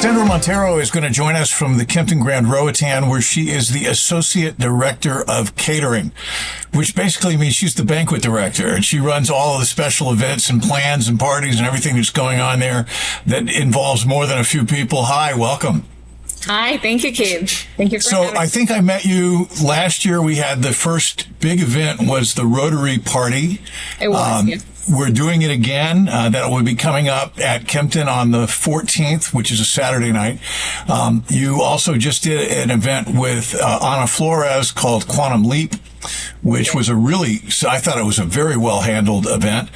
Sandra Montero is going to join us from the Kimpton Grand Roatan, where she is the Associate Director of Catering, which basically means she's the banquet director, and she runs all of the special events and plans and parties and everything that's going on there that involves more than a few people. Hi, welcome. Hi, thank you, Kate. Thank you for having me. I think I met you last year. We had the first big event was the Rotary Party. It was, yeah. We're doing it again. That will be coming up at Kimpton on the 14th, which is a Saturday night. You also just did an event with Ana Flores called Quantum Leap, which was I thought it was a very well handled event,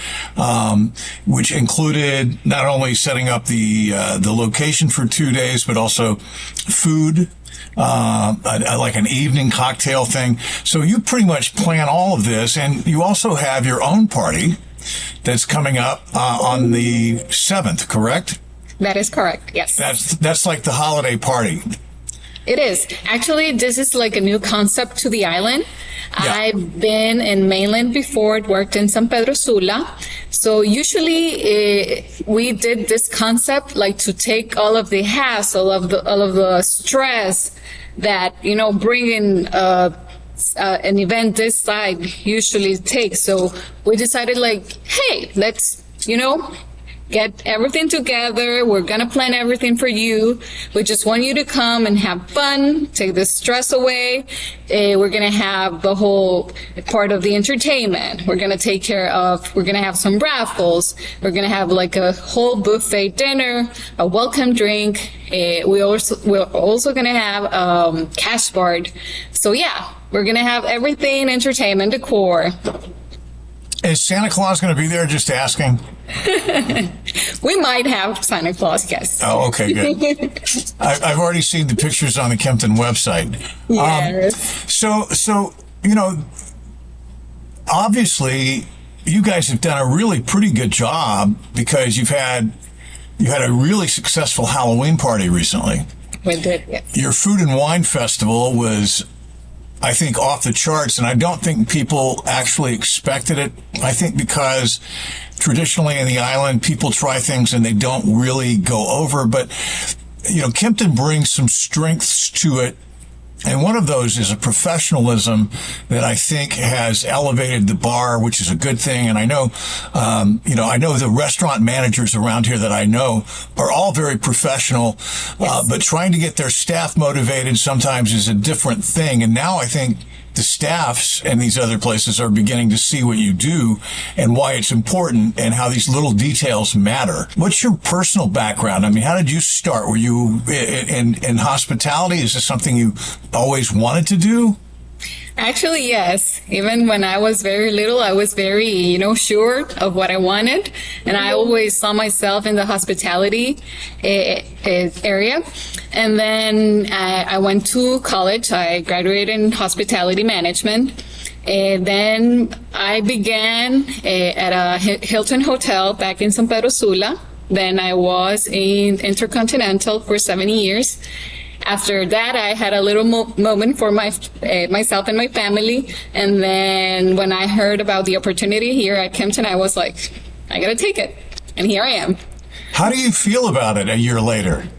which included not only setting up the location for 2 days, but also food, like an evening cocktail thing. So you pretty much plan all of this, and you also have your own party that's coming up on the 7th, correct? That is correct, yes. That's like the holiday party. It is. Actually, this is like a new concept to the island. Yeah. I've been in mainland before, worked in San Pedro Sula. So usually we did this concept like to take all of the hassle, all of the stress that, bringing an event this side usually takes. So we decided hey, let's, get everything together. We're going to plan everything for you. We just want you to come and have fun, take the stress away. We're going to have the whole part of the entertainment. We're going to have some raffles. We're going to have like a whole buffet dinner, a welcome drink. We're also going to have cash bar. So yeah, we're going to have everything, entertainment, decor. Is Santa Claus going to be there? Just asking. We might have Santa Claus, yes. Oh, okay, good. I've already seen the pictures on the Kimpton website. Yes. So obviously, you guys have done a really pretty good job because you had a really successful Halloween party recently. We did, yes. Your food and wine festival was, I think, off the charts, and I don't think people actually expected it. I think because traditionally in the island, people try things and they don't really go over. But, Kimpton brings some strengths to it. And one of those is a professionalism that I think has elevated the bar, which is a good thing. And I know, I know the restaurant managers around here that I know are all very professional, yes. But trying to get their staff motivated sometimes is a different thing. And now I think the staffs in these other places are beginning to see what you do and why it's important and how these little details matter. What's your personal background? I mean, how did you start? Were you in hospitality? Is this something you always wanted to do? Actually, yes. Even when I was very little, I was very, sure of what I wanted. And I always saw myself in the hospitality area. And then I went to college. I graduated in hospitality management. And then I began at a Hilton hotel back in San Pedro Sula. Then I was in Intercontinental for 7 years. After that, I had a little moment for myself and my family. And then when I heard about the opportunity here at Kimpton, I was like, I gotta take it. And here I am. How do you feel about it a year later?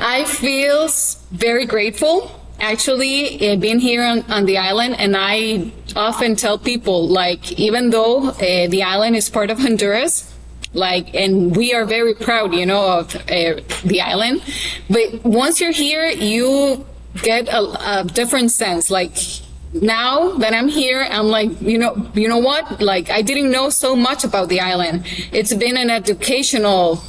I feel very grateful, actually, being here on the island. And I often tell people, even though the island is part of Honduras, and we are very proud, of the island. But once you're here, you get a different sense. Now that I'm here, I'm you know what? I didn't know so much about the island. It's been an educational,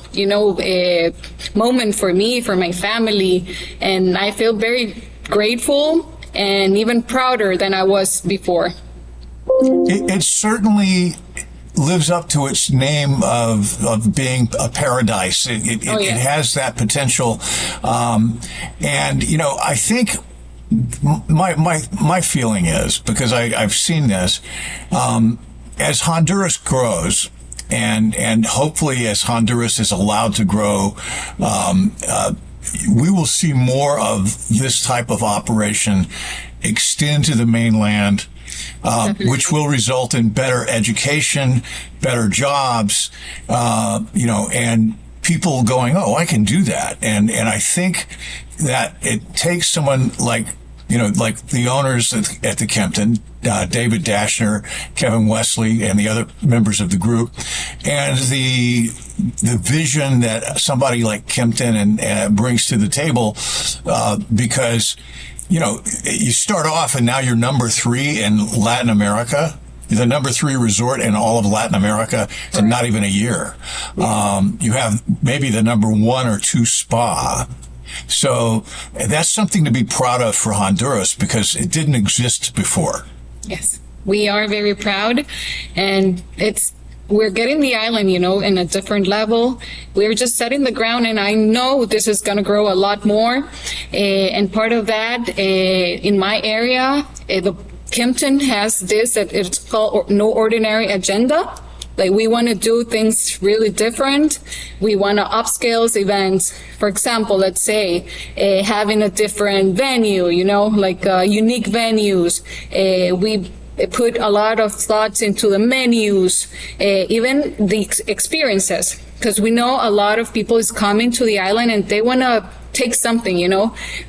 moment for me, for my family. And I feel very grateful and even prouder than I was before. It certainly lives up to its name of being a paradise. It has that potential. And, I think my feeling is, because I've seen this, as Honduras grows, and hopefully as Honduras is allowed to grow, we will see more of this type of operation extend to the mainland, which will result in better education, better jobs, and people going, oh, I can do that. And I think that it takes someone like, like the owners at the Kimpton, David Dashner, Kevin Wesley, and the other members of the group, and the vision that somebody like Kimpton and brings to the table, because, you start off and now you're number 3 in Latin America. The number 3 resort in all of Latin America in not even a year. You have maybe the number 1 or 2 spa. So that's something to be proud of for Honduras because it didn't exist before. Yes, we are very proud, and we're getting the island, in a different level. We're just setting the ground, and I know this is going to grow a lot more. And part of that, in my area, the Kimpton has this that it's called No Ordinary Agenda. Like, we want to do things really different. We want to upscale events. For example, let's say having a different venue, like unique venues. We put a lot of thoughts into the menus, even the experiences, because we know a lot of people is coming to the island and they want to take something,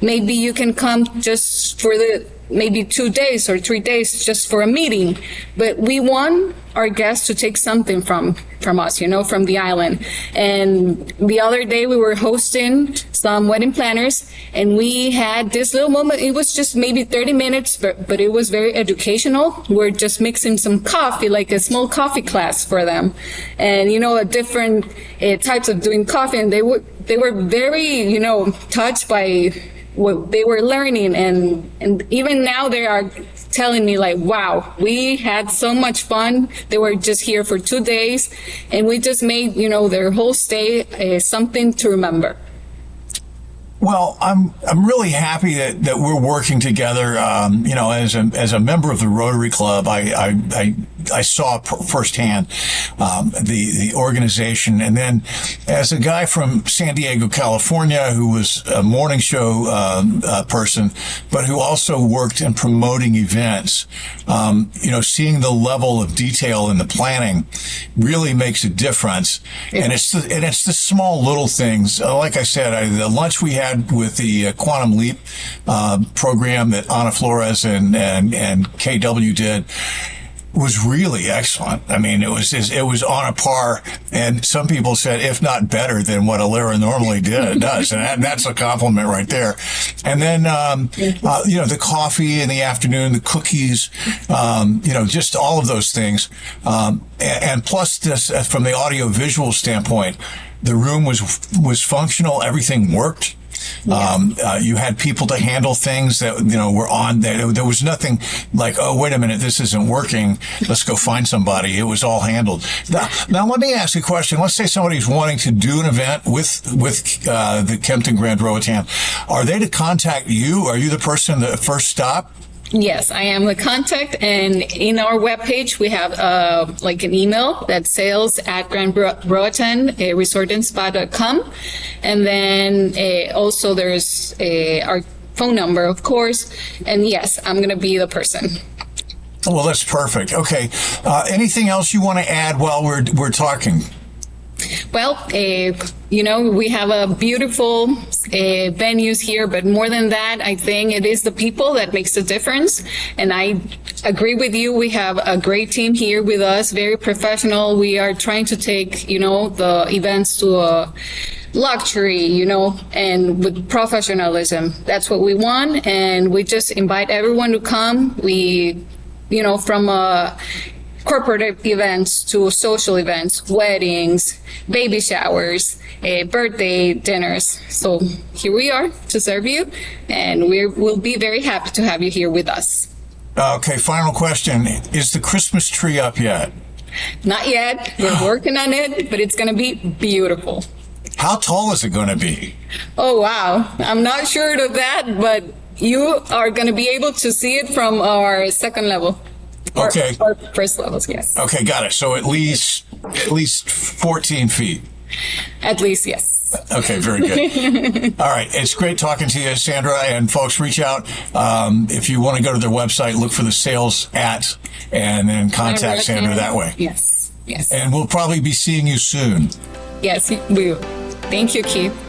Maybe you can come just for maybe 2 days or 3 days just for a meeting, but we want our guests to take something from us, from the island. And the other day we were hosting some wedding planners, and we had this little moment. It was just maybe 30 minutes, but it was very educational. We're just mixing some coffee, like a small coffee class for them, and a different types of doing coffee. And they were very touched by what they were learning, and even now they are telling me like, wow, we had so much fun. They were just here for 2 days, and we just made their whole stay something to remember. Well, I'm really happy that we're working together. As a member of the Rotary Club, I saw firsthand the organization, and then as a guy from San Diego, California, who was a morning show person, but who also worked in promoting events, seeing the level of detail in the planning really makes a difference. And it's the small little things. Like I said, the lunch we had with the Quantum Leap program that Ana Flores and KW did was really excellent. I mean, it was on a par, and some people said, if not better than what Alira normally does, and that's a compliment right there. And then, the coffee in the afternoon, the cookies, just all of those things, and plus this from the audio visual standpoint, the room was functional. Everything worked. You had people to handle things that, were on there. There was nothing like, oh, wait a minute, this isn't working. Let's go find somebody. It was all handled. Now let me ask you a question. Let's say somebody's wanting to do an event with the Kimpton Grand Roatan. Are they to contact you? Are you the person that first stop? Yes, I am the contact, and in our webpage we have an email that's sales@grandroatan.com, and then also there's our phone number, of course, and yes, I'm going to be the person. Well, that's perfect. Okay, anything else you want to add while we're talking? Well, we have a beautiful venues here, but more than that, I think it is the people that makes the difference. And I agree with you. We have a great team here with us, very professional. We are trying to take, the events to a luxury, and with professionalism. That's what we want. And we just invite everyone to come. We, from corporate events to social events, weddings, baby showers, birthday dinners. So here we are to serve you, and we'll be very happy to have you here with us. Okay, final question. Is the Christmas tree up yet? Not yet. We're working on it, but it's going to be beautiful. How tall is it going to be? Oh, wow. I'm not sure of that, but you are going to be able to see it from our second level. Okay. Or first levels, yes. Okay, got it. So at least 14 feet. At least, yes. Okay, very good. All right. It's great talking to you, Sandra. And folks, reach out. If you want to go to their website, look for the sales at, and then contact Sandra that way. Yes, yes. And we'll probably be seeing you soon. Yes, we will. Thank you, Keith.